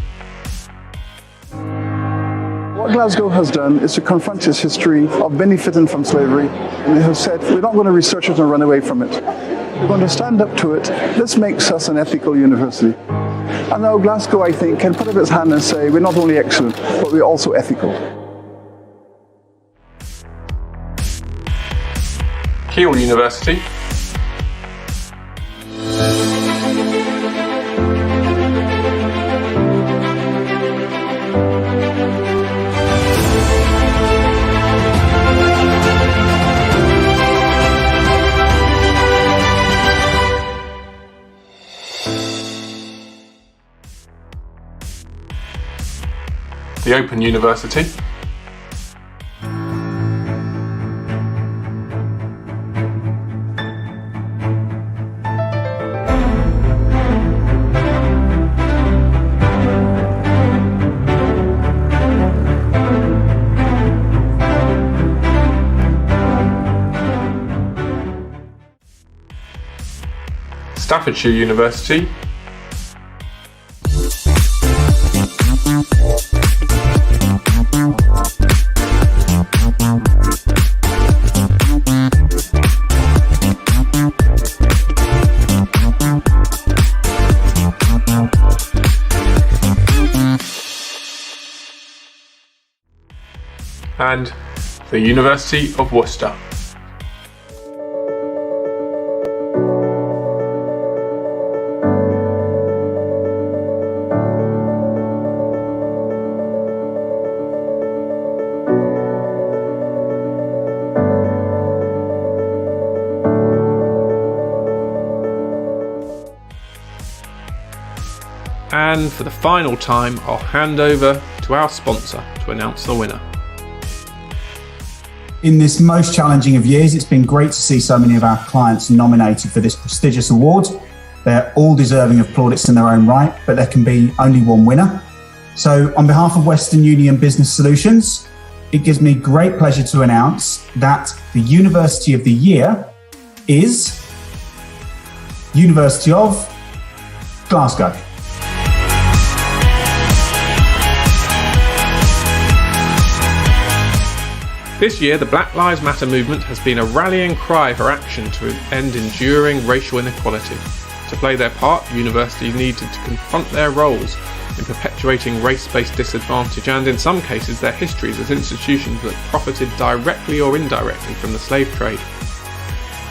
What Glasgow has done is to confront its history of benefiting from slavery, and they have said, we're not going to research it and run away from it. We're going to stand up to it. This makes us an ethical university. And now Glasgow, I think, can put up its hand and say we're not only excellent, but we're also ethical. Keele University. The Open University. Staffordshire University. And the University of Worcester. And for the final time, I'll hand over to our sponsor to announce the winner. In this most challenging of years, it's been great to see so many of our clients nominated for this prestigious award. They're all deserving of plaudits in their own right, but there can be only one winner. So on behalf of Western Union Business Solutions, it gives me great pleasure to announce that the University of the Year is University of Glasgow. This year, the Black Lives Matter movement has been a rallying cry for action to end enduring racial inequality. To play their part, universities needed to confront their roles in perpetuating race-based disadvantage and, in some cases, their histories as institutions that profited directly or indirectly from the slave trade.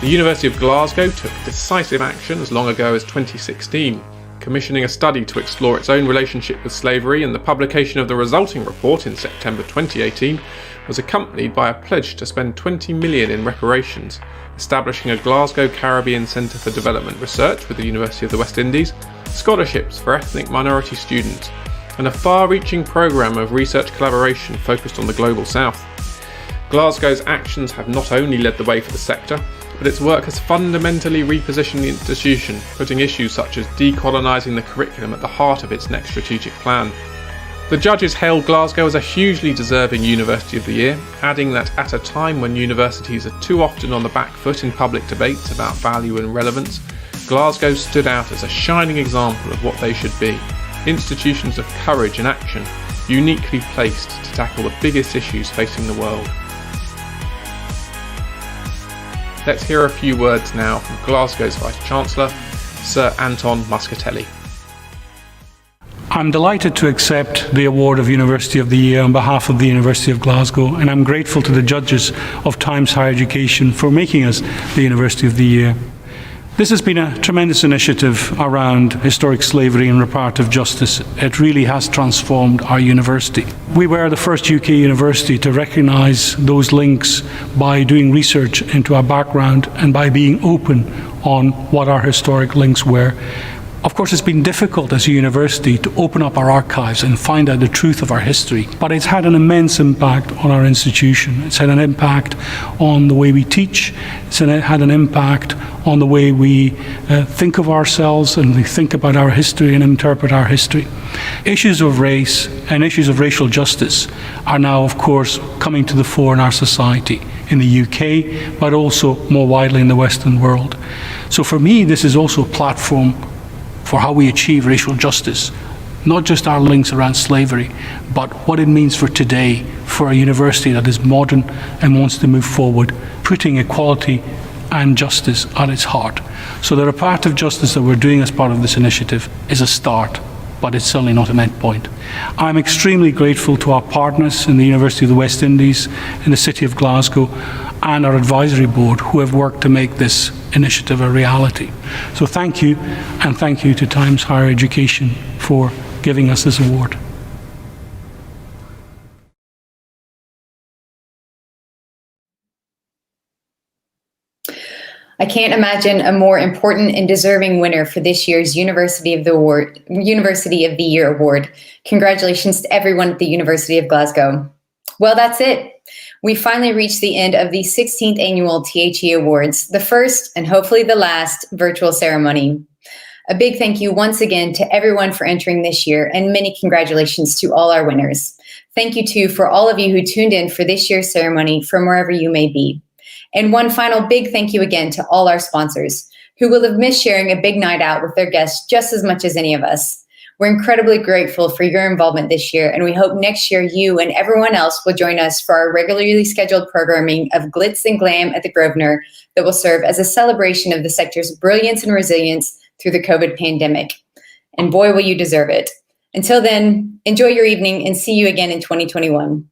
The University of Glasgow took decisive action as long ago as 2016, commissioning a study to explore its own relationship with slavery, and the publication of the resulting report in September 2018 was accompanied by a pledge to spend $20 million in reparations, establishing a Glasgow Caribbean Centre for Development Research with the University of the West Indies, scholarships for ethnic minority students, and a far-reaching programme of research collaboration focused on the Global South. Glasgow's actions have not only led the way for the sector, but its work has fundamentally repositioned the institution, putting issues such as decolonising the curriculum at the heart of its next strategic plan. The judges hailed Glasgow as a hugely deserving University of the Year, adding that at a time when universities are too often on the back foot in public debates about value and relevance, Glasgow stood out as a shining example of what they should be: institutions of courage and action, uniquely placed to tackle the biggest issues facing the world. Let's hear a few words now from Glasgow's Vice-Chancellor, Sir Anton Muscatelli. I'm delighted to accept the award of University of the Year on behalf of the University of Glasgow, and I'm grateful to the judges of Times Higher Education for making us the University of the Year. This has been a tremendous initiative around historic slavery and reparative justice. It really has transformed our university. We were the first UK university to recognise those links by doing research into our background and by being open on what our historic links were. Of course, it's been difficult as a university to open up our archives and find out the truth of our history, but it's had an immense impact on our institution. It's had an impact on the way we teach. It's had an impact on the way we think of ourselves and we think about our history and interpret our history. Issues of race and issues of racial justice are now, of course, coming to the fore in our society, in the UK, but also more widely in the Western world. So for me, this is also a platform for how we achieve racial justice, not just our links around slavery, but what it means for today, for a university that is modern and wants to move forward, putting equality and justice at its heart. So the reparative justice that we're doing as part of this initiative is a start. but it's certainly not an endpoint. I'm extremely grateful to our partners in the University of the West Indies, in the City of Glasgow, and our advisory board who have worked to make this initiative a reality. So thank you, and thank you to Times Higher Education for giving us this award. I can't imagine a more important and deserving winner for this year's University of the Year Award. Congratulations to everyone at the University of Glasgow. Well, that's it. We finally reached the end of the 16th annual THE Awards, the first and hopefully the last virtual ceremony. A big thank you once again to everyone for entering this year, and many congratulations to all our winners. Thank you too for all of you who tuned in for this year's ceremony from wherever you may be. And one final big thank you again to all our sponsors, who will have missed sharing a big night out with their guests just as much as any of us. We're incredibly grateful for your involvement this year, and we hope next year you and everyone else will join us for our regularly scheduled programming of Glitz and Glam at the Grosvenor that will serve as a celebration of the sector's brilliance and resilience through the COVID pandemic. And boy, will you deserve it. Until then, enjoy your evening and see you again in 2021.